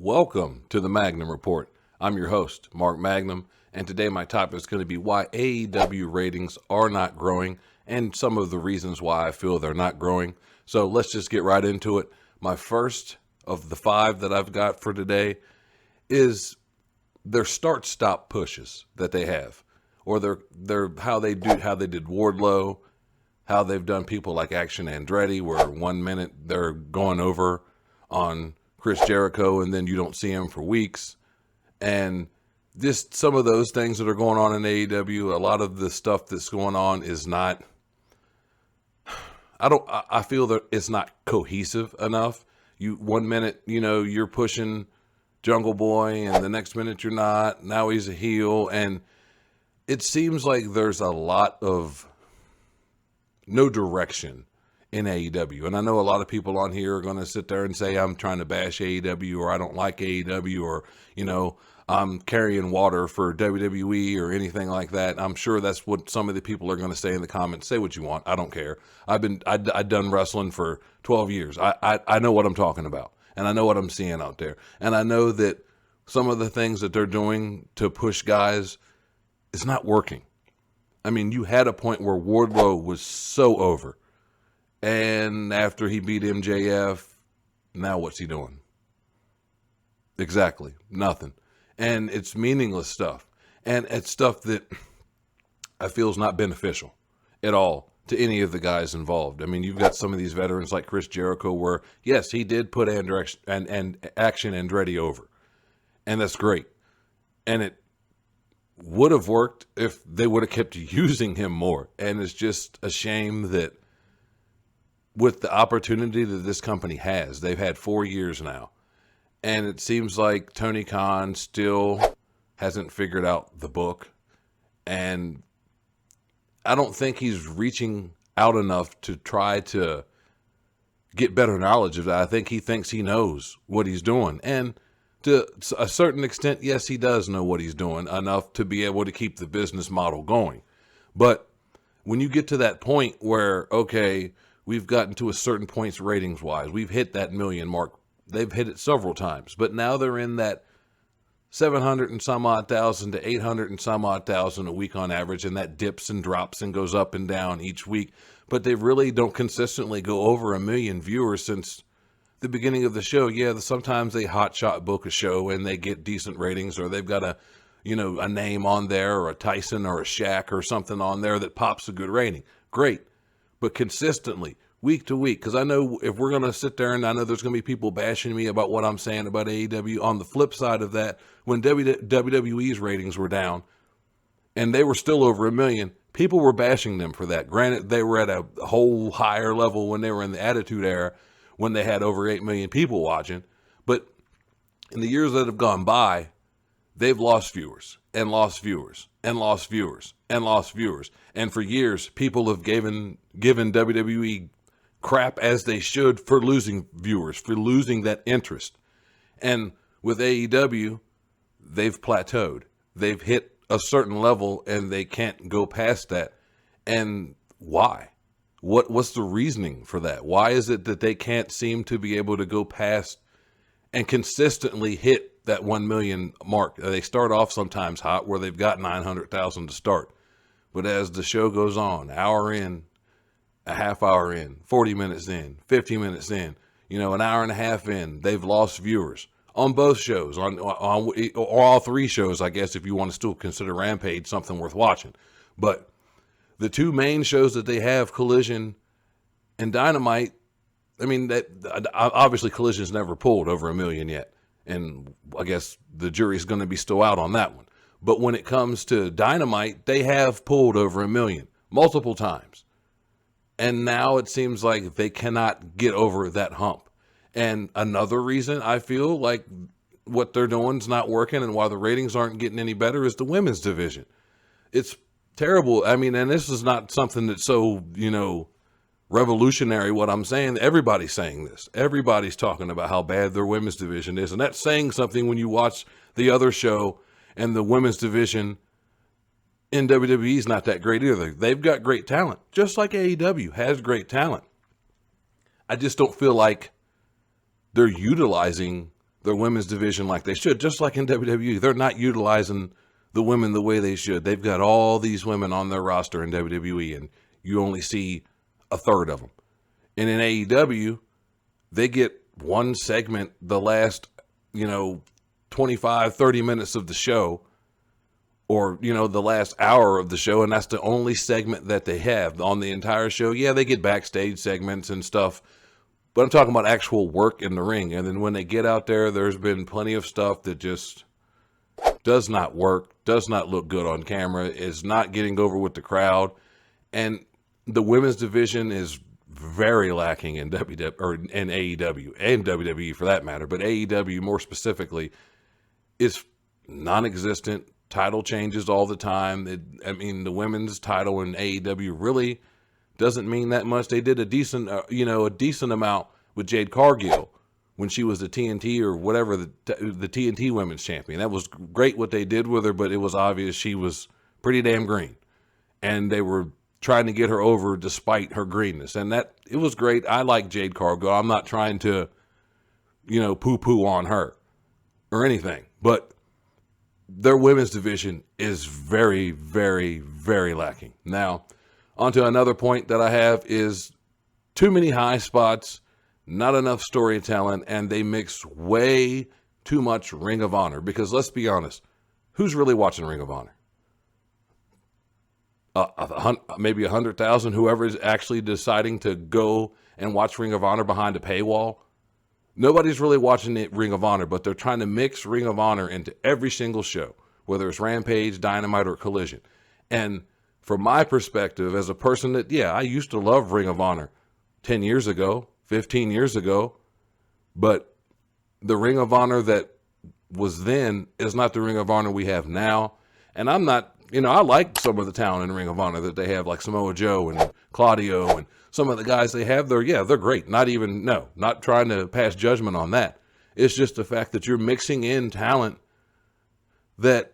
Welcome to the Magnum Report. I'm your host, Mark Magnum, and today my topic is going to be why AEW ratings are not growing and some of the reasons why I feel they're not growing. So let's just get right into it. My first of the 5 that I've got for today is their start-stop pushes that they have, or their how they did Wardlow, how they've done people like Action Andretti, where 1 minute they're going over on Chris Jericho, and then you don't see him for weeks. And just some of those things that are going on in AEW, a lot of the stuff that's going on is not, I feel that it's not cohesive enough. 1 minute, you're pushing Jungle Boy, and the next minute you're not. Now he's a heel, and it seems like there's a lot of no direction in AEW. And I know a lot of people on here are going to sit there and say, I'm trying to bash AEW, or I don't like AEW, or, I'm carrying water for WWE or anything like that. I'm sure that's what some of the people are going to say in the comments. Say what you want. I don't care. I've done wrestling for 12 years. I know what I'm talking about, and I know what I'm seeing out there. And I know that some of the things that they're doing to push guys is not working. I mean, you had a point where Wardlow was so over. And after he beat MJF, now what's he doing? Exactly. Nothing. And it's meaningless stuff. And it's stuff that I feel is not beneficial at all to any of the guys involved. I mean, you've got some of these veterans like Chris Jericho where, yes, he did put Action Andretti over. And that's great. And it would have worked if they would have kept using him more. And it's just a shame that with the opportunity that this company has, they've had 4 years now, and it seems like Tony Khan still hasn't figured out the book, and I don't think he's reaching out enough to try to get better knowledge of that. I think he thinks he knows what he's doing, and to a certain extent, yes, he does know what he's doing enough to be able to keep the business model going. But when you get to that point where, okay, we've gotten to a certain points ratings-wise. We've hit that million mark. They've hit it several times. But now they're in that 700 and some odd thousand to 800 and some odd thousand a week on average, and that dips and drops and goes up and down each week. But they really don't consistently go over 1 million viewers since the beginning of the show. Yeah, sometimes they hotshot book a show and they get decent ratings, or they've got a name on there, or a Tyson or a Shaq or something on there that pops a good rating. Great. But consistently, week to week, because I know if we're going to sit there, and I know there's going to be people bashing me about what I'm saying about AEW, on the flip side of that, when WWE's ratings were down, and they were still over 1 million, people were bashing them for that. Granted, they were at a whole higher level when they were in the Attitude Era, when they had over 8 million people watching. But in the years that have gone by, they've lost viewers, and lost viewers, and lost viewers, and lost viewers. And for years, people have given WWE crap, as they should, for losing viewers, for losing that interest. And with AEW, they've plateaued. They've hit a certain level, and they can't go past that. And why? What's the reasoning for that? Why is it that they can't seem to be able to go past and consistently hit that 1 million mark? They start off sometimes hot, where they've got 900,000 to start. But as the show goes on, hour in, a half hour in, 40 minutes in, 50 minutes in, an hour and a half in, they've lost viewers on both shows, on all 3 shows, I guess, if you want to still consider Rampage something worth watching. But the 2 main shows that they have, Collision and Dynamite, I mean, that obviously Collision's never pulled over 1 million yet. And I guess the jury's going to be still out on that one. But when it comes to Dynamite, they have pulled over 1 million multiple times. And now it seems like they cannot get over that hump. And another reason I feel like what they're doing is not working, and why the ratings aren't getting any better, is the women's division. It's terrible. I mean, and this is not something that's so, revolutionary what I'm saying. Everybody's saying this. Everybody's talking about how bad their women's division is. And that's saying something when you watch the other show, and the women's division in WWE is not that great either. They've got great talent, just like AEW has great talent. I just don't feel like they're utilizing their women's division like they should, just like in WWE. They're not utilizing the women the way they should. They've got all these women on their roster in WWE, and you only see a third of them. And in AEW, they get one segment the last, 25, 30 minutes of the show, or, the last hour of the show, and that's the only segment that they have on the entire show. Yeah, they get backstage segments and stuff, but I'm talking about actual work in the ring. And then when they get out there, there's been plenty of stuff that just does not work, does not look good on camera, is not getting over with the crowd. And the women's division is very lacking in WWE, or in AEW, and WWE for that matter, but AEW more specifically is non-existent. Title changes all the time. The women's title in AEW really doesn't mean that much. They did a decent amount with Jade Cargill when she was the TNT or whatever, the TNT Women's Champion. That was great what they did with her, but it was obvious she was pretty damn green, and they were trying to get her over despite her greenness, and that it was great. I like Jade Cargill. I'm not trying to, poo-poo on her or anything, but their women's division is very, very, very lacking. Now, onto another point that I have is too many high spots, not enough storytelling, and they mix way too much Ring of Honor. Because let's be honest, who's really watching Ring of Honor? Maybe 100,000, whoever is actually deciding to go and watch Ring of Honor behind a paywall. Nobody's really watching Ring of Honor, but they're trying to mix Ring of Honor into every single show, whether it's Rampage, Dynamite, or Collision. And from my perspective, as a person that, I used to love Ring of Honor 10 years ago, 15 years ago, but the Ring of Honor that was then is not the Ring of Honor we have now. And I'm not, I like some of the talent in Ring of Honor that they have, like Samoa Joe and Claudio and some of the guys they have. They're great. Not trying to pass judgment on that. It's just the fact that you're mixing in talent that,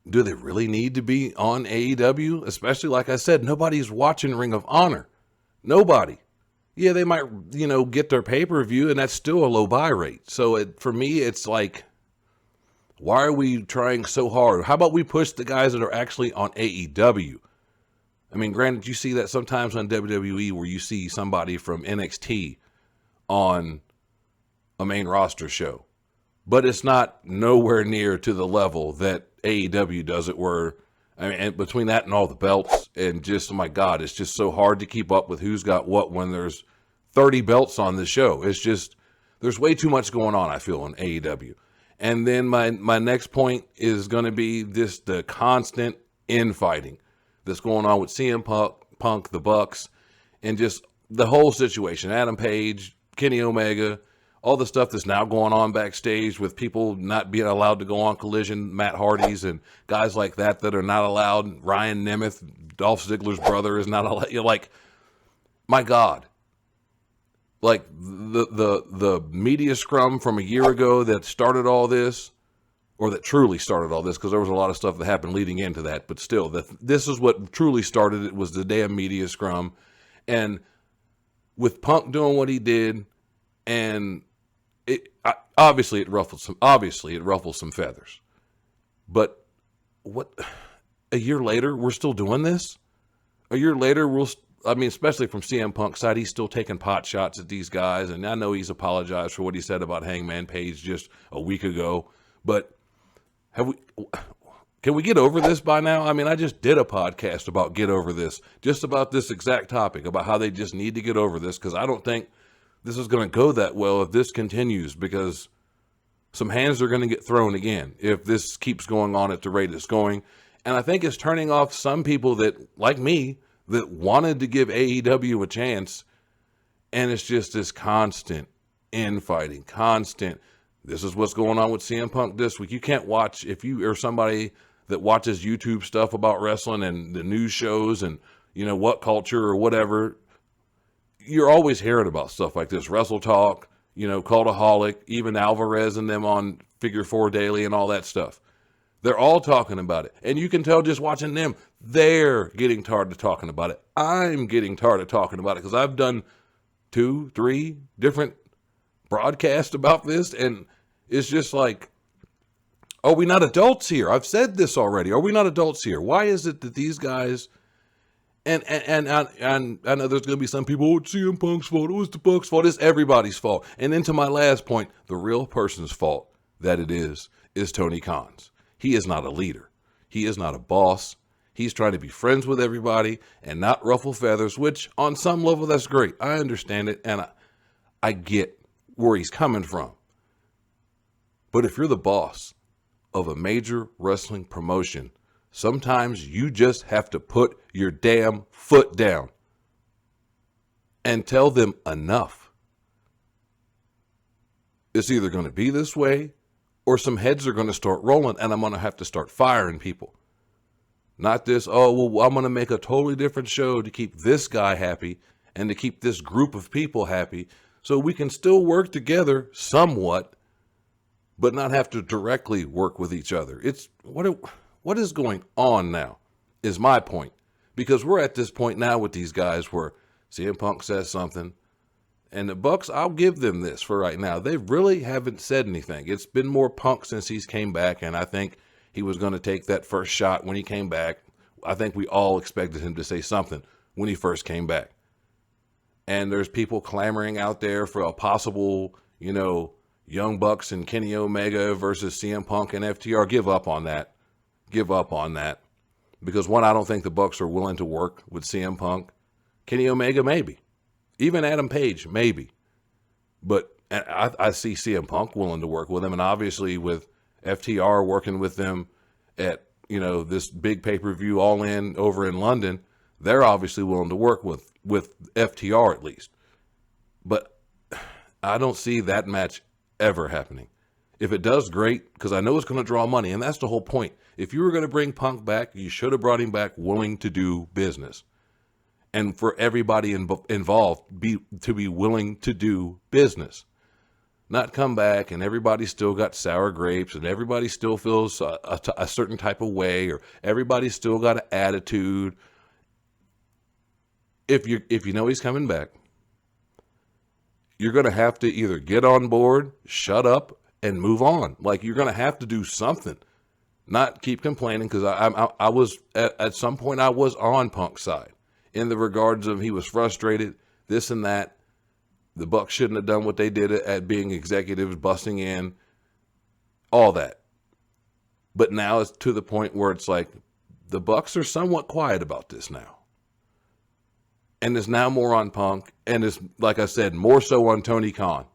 do they really need to be on AEW? Especially, like I said, nobody's watching Ring of Honor. Nobody. Yeah, they might, get their pay-per-view, and that's still a low buy rate. So for me, it's like, why are we trying so hard? How about we push the guys that are actually on AEW? I mean, granted, you see that sometimes on WWE where you see somebody from NXT on a main roster show. But it's not nowhere near to the level that AEW does it, where, and between that and all the belts, and just, oh my God, it's just so hard to keep up with who's got what when there's 30 belts on the show. It's just, there's way too much going on, I feel, in AEW. And then my next point is going to be the constant infighting that's going on with CM Punk, the Bucks, and just the whole situation. Adam Page, Kenny Omega, all the stuff that's now going on backstage with people not being allowed to go on Collision, Matt Hardy's and guys like that are not allowed. Ryan Nemeth, Dolph Ziggler's brother, is not allowed. You're like, my God. Like the media scrum from a year ago that started all this, or that truly started all this, because there was a lot of stuff that happened leading into that, but still, this is what truly started it, was the damn media scrum. And with Punk doing what he did, and obviously it ruffled some feathers. But a year later, we're still doing this? A year later, especially from CM Punk's side, he's still taking pot shots at these guys, and I know he's apologized for what he said about Hangman Page just a week ago, but can we get over this by now? I mean, I just did a podcast about get over this, just about this exact topic, about how they just need to get over this, because I don't think this is going to go that well if this continues, because some hands are going to get thrown again if this keeps going on at the rate it's going. And I think it's turning off some people that, like me, that wanted to give AEW a chance, and it's just this constant infighting, this is what's going on with CM Punk this week. You can't watch, if you are somebody that watches YouTube stuff about wrestling and the news shows and, What Culture or whatever, you're always hearing about stuff like this. Wrestle Talk, Cultaholic, even Alvarez and them on Figure 4 Daily and all that stuff. They're all talking about it. And you can tell just watching them, they're getting tired of talking about it. I'm getting tired of talking about it, because I've done 2, 3 different broadcast about this, and it's just like, are we not adults here? I've said this already. Are we not adults here? Why is it that these guys, and I know there's going to be some people, oh, it's CM Punk's fault, it was the Bucks' fault, it's everybody's fault. And then to my last point, the real person's fault that it is Tony Khan's. He is not a leader. He is not a boss. He's trying to be friends with everybody and not ruffle feathers, which on some level, that's great. I understand it, and I get where he's coming from. But if you're the boss of a major wrestling promotion, sometimes you just have to put your damn foot down and tell them enough. It's either going to be this way or some heads are going to start rolling and I'm going to have to start firing people. Not this, oh, well, I'm going to make a totally different show to keep this guy happy and to keep this group of people happy so we can still work together somewhat, but not have to directly work with each other. It's what is going on now is my point. Because we're at this point now with these guys where CM Punk says something, and the Bucks, I'll give them this for right now. They really haven't said anything. It's been more Punk since he's came back, and I think he was going to take that first shot when he came back. I think we all expected him to say something when he first came back. And there's people clamoring out there for a possible, Young Bucks and Kenny Omega versus CM Punk and FTR. Give up on that. Give up on that. Because one, I don't think the Bucks are willing to work with CM Punk. Kenny Omega, maybe. Even Adam Page, maybe. But I see CM Punk willing to work with him. And obviously with FTR working with them at, this big pay-per-view All-In over in London, they're obviously willing to work with FTR at least. But I don't see that match ever happening. If it does, great, because I know it's going to draw money, and that's the whole point. If you were going to bring Punk back, you should have brought him back willing to do business. And for everybody involved to be willing to do business. Not come back and everybody still got sour grapes and everybody still feels a certain type of way, or everybody still got an attitude. If you know he's coming back, you're going to have to either get on board, shut up, and move on. Like, you're going to have to do something. Not keep complaining, because I was, at some point, I was on Punk's side. In the regards of he was frustrated, this and that. The Bucks shouldn't have done what they did at being executives, busting in, all that. But now it's to the point where it's like, the Bucks are somewhat quiet about this now. And it's now more on Punk, and it's, like I said, more so on Tony Khan,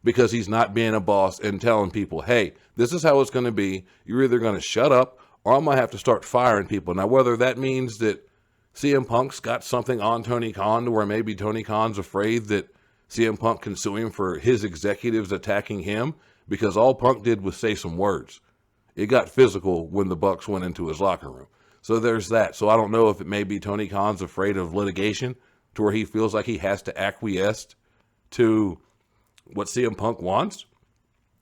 because he's not being a boss and telling people, hey, this is how it's going to be. You're either going to shut up, or I'm going to have to start firing people. Now, whether that means that CM Punk's got something on Tony Khan to where maybe Tony Khan's afraid that CM Punk can sue him for his executives attacking him, because all Punk did was say some words. It got physical when the Bucks went into his locker room. So there's that. So I don't know if it may be Tony Khan's afraid of litigation to where he feels like he has to acquiesce to what CM Punk wants.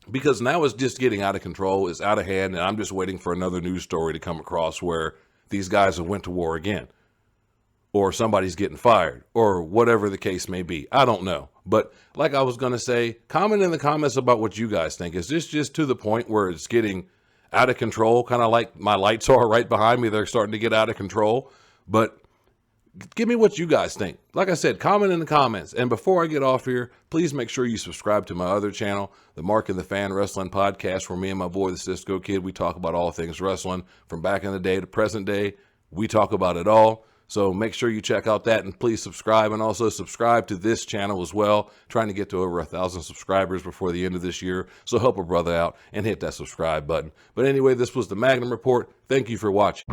Because now it's just getting out of control. It's out of hand. And I'm just waiting for another news story to come across where these guys have went to war again. Or somebody's getting fired, or whatever the case may be. I don't know. But like I was going to say, comment in the comments about what you guys think. Is this just to the point where it's getting out of control? Kind of like my lights are right behind me. They're starting to get out of control. But give me what you guys think. Like I said, comment in the comments. And before I get off here, please make sure you subscribe to my other channel, the Mark and the Fan Wrestling Podcast, where me and my boy, the Cisco Kid, we talk about all things wrestling from back in the day to present day. We talk about it all. So make sure you check out that, and please subscribe, and also subscribe to this channel as well. Trying to get to over 1,000 subscribers before the end of this year. So help a brother out and hit that subscribe button. But anyway, this was the Magnum Report. Thank you for watching.